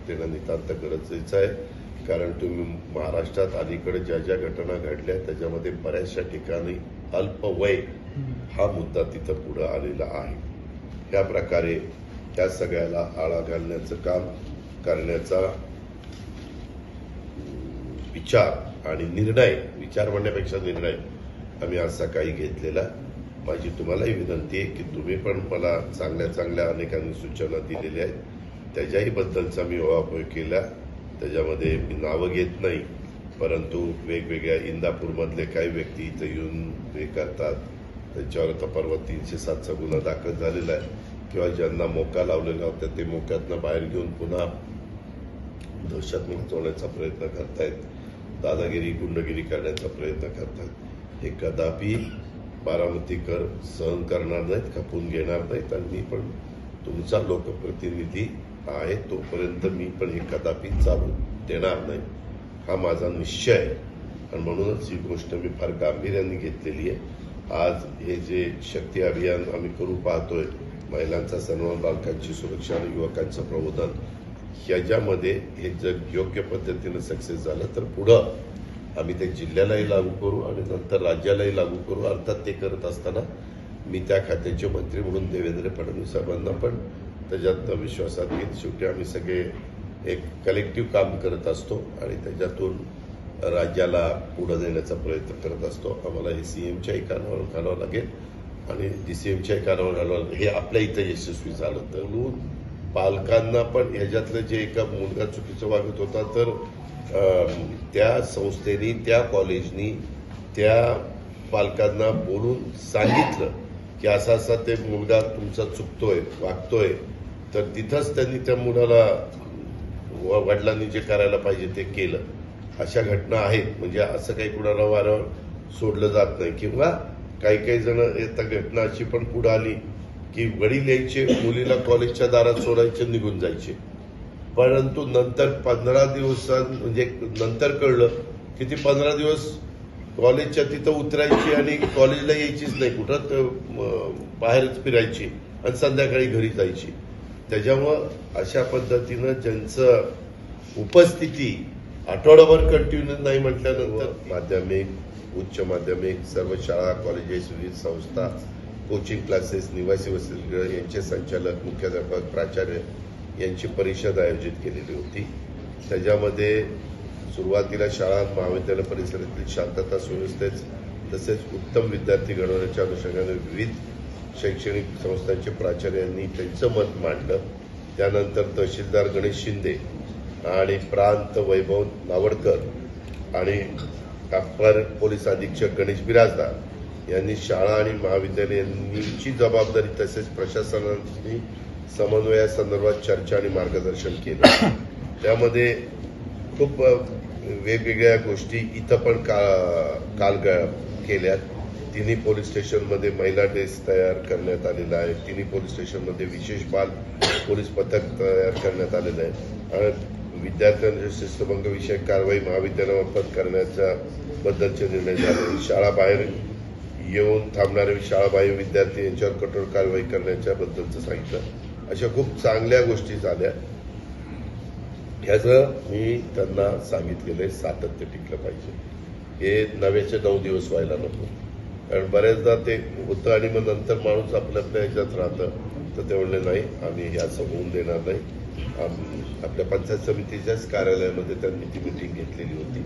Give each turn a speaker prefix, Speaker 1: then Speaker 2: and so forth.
Speaker 1: देणं नितांत गरजेचं आहे. कारण तुम्ही महाराष्ट्रात अलीकडे ज्या ज्या घटना घडल्या त्याच्यामध्ये बऱ्याचशा ठिकाणी अल्पवय हा मुद्दा तिथं पुढे आलेला आहे. या प्रकारे त्या सगळ्याला आळा घालण्याचं काम करण्याचा विचार आणि निर्णय, विचार म्हणण्यापेक्षा निर्णय आम्ही आज सकाळी घेतलेला. माझी तुम्हालाही विनंती आहे की तुम्ही पण मला चांगल्या चांगल्या अनेकांनी सूचना दिलेल्या आहेत, त्याच्याही बद्दलचा मी उहापोह केला. त्याच्यामध्ये मी नावं घेत नाही, परंतु वेगवेगळ्या इंदापूरमधले काही व्यक्ती इथं येऊन हे करतात, त्यांच्यावर आता परवा 307चा गुन्हा दाखल झालेला आहे. किंवा ज्यांना मोका लावलेला होता ते मोक्यातनं बाहेर घेऊन पुन्हा दहशत माजवण्याचा प्रयत्न करतायत, दादागिरी गुंडगिरी करण्याचा प्रयत्न करतात. हे कदापि बारामतीकर सहन करणार नाहीत, खपून घेणार नाहीत. आणि मी पण तुमचा लोकप्रतिनिधी आहे, तोपर्यंत मी पण हे कदापि चालू देणार नाही, हा माझा निश्चय आहे. आणि म्हणूनच ही गोष्ट मी फार गांभीर्याने घेतलेली आहे. आज हे जे शक्ती अभियान आम्ही करू पाहतोय, महिलांचा सन्मान, बालकांची सुरक्षा आणि युवकांचं प्रबोधन, ह्याच्यामध्ये हे जर योग्य पद्धतीनं सक्सेस झालं तर पुढं आम्ही ते जिल्ह्यालाही लागू करू आणि नंतर राज्यालाही लागू करू. अर्थात ते करत असताना मी त्या खात्याचे मंत्री म्हणून देवेंद्र फडणवीस साहेबांना पण त्याच्यात विश्वासात घेत. शेवटी आम्ही सगळे एक कलेक्टिव्ह काम करत असतो आणि त्याच्यातून राज्याला पुढं नेण्याचा प्रयत्न करत असतो. आम्हाला हे सीएमच्याही कानावर घालावं लागेल आणि डीसीएमच्याही कानावर घालावं लागेल. हे आपल्या इथं यशस्वी झालं तर पालकांना पण ह्याच्यातलं जे एका मुलगा चुकीचं वागत होता तर त्या संस्थेनी, त्या कॉलेजनी त्या पालकांना बोलून सांगितलं की असा असा ते मुलगा तुमचा चुकतोय, वागतोय, तर तिथंच त्यांनी त्या मुलाला वडिलांनी जे करायला पाहिजे ते केलं. अशा घटना आहेत. म्हणजे असं काही कुणाला वारंवार सोडलं जात नाही. किंवा काही काही जण आता घटना अशी पण पुढे आली की वडील यायचे, मुलीला कॉलेजच्या दारात सोडायचे, निघून जायचे, परंतु नंतर 15 दिवसांत म्हणजे नंतर कळलं की ती 15 दिवस कॉलेजच्या तिथं उतरायची आणि कॉलेजला यायचीच नाही, कुठं बाहेरच फिरायची आणि संध्याकाळी घरी जायची. त्याच्यामुळं अशा पद्धतीनं ज्यांचं उपस्थिती आठवडाभर कंटिन्यू नाही म्हटल्यानंतर माध्यमिक, उच्च माध्यमिक, सर्व शाळा, कॉलेजेस, विविध संस्था, कोचिंग क्लासेस, निवासी वसतिगृह यांचे संचालक, मुख्याध्यापक, प्राचार्य यांची परिषद आयोजित केलेली होती. त्याच्यामध्ये सुरुवातीला शाळा, महाविद्यालय परिसरातील शांतता सुव्यवस्थेत तसेच उत्तम विद्यार्थी घडवण्याच्या अनुषंगाने विविध शैक्षणिक संस्थांचे प्राचार्यांनी त्यांचं मत मांडलं. त्यानंतर तहसीलदार गणेश शिंदे आणि प्रांत वैभव नावडकर आणि अप्पर पोलीस अधीक्षक गणेश बिराजदार यांनी शाळा आणि महाविद्यालयांची जबाबदारी तसेच प्रशासनाने समन्वयासंदर्भात चर्चा आणि मार्गदर्शन केलं. त्यामध्ये खूप वेगवेगळ्या गोष्टी इथं पण काल केल्यात. तिन्ही पोलीस स्टेशनमध्ये महिला डेस्क तयार करण्यात आलेला आहे. तिन्ही पोलीस स्टेशनमध्ये विशेष बाल पोलीस पथक तयार करण्यात आलेलं आहे. आणि विद्यार्थ्यांच्या शिस्तभंग विषयक कारवाई महाविद्यालयामार्फत करण्याच्या बद्दलचे निर्णय झाले. शाळाबाहेर येऊन थांबणारे शाळाबाह्य विद्यार्थी यांच्यावर कठोर कारवाई करण्याच्या बद्दलचं सांगितलं. अशा खूप चांगल्या गोष्टी झाल्या. ह्याचं मी त्यांना सांगितलेलं आहे, सातत्य टिकलं पाहिजे. हे नव्याचे 9 दिवस व्हायला नको. कारण बऱ्याचदा ते होतं आणि मग नंतर माणूस आपल्या ह्याच्यात राहतं. तर ते म्हणले नाही, आम्ही हे असं होऊन देणार नाही. आपल्या पंचायत समितीच्याच कार्यालयामध्ये त्यांनी ती मिटिंग घेतलेली होती.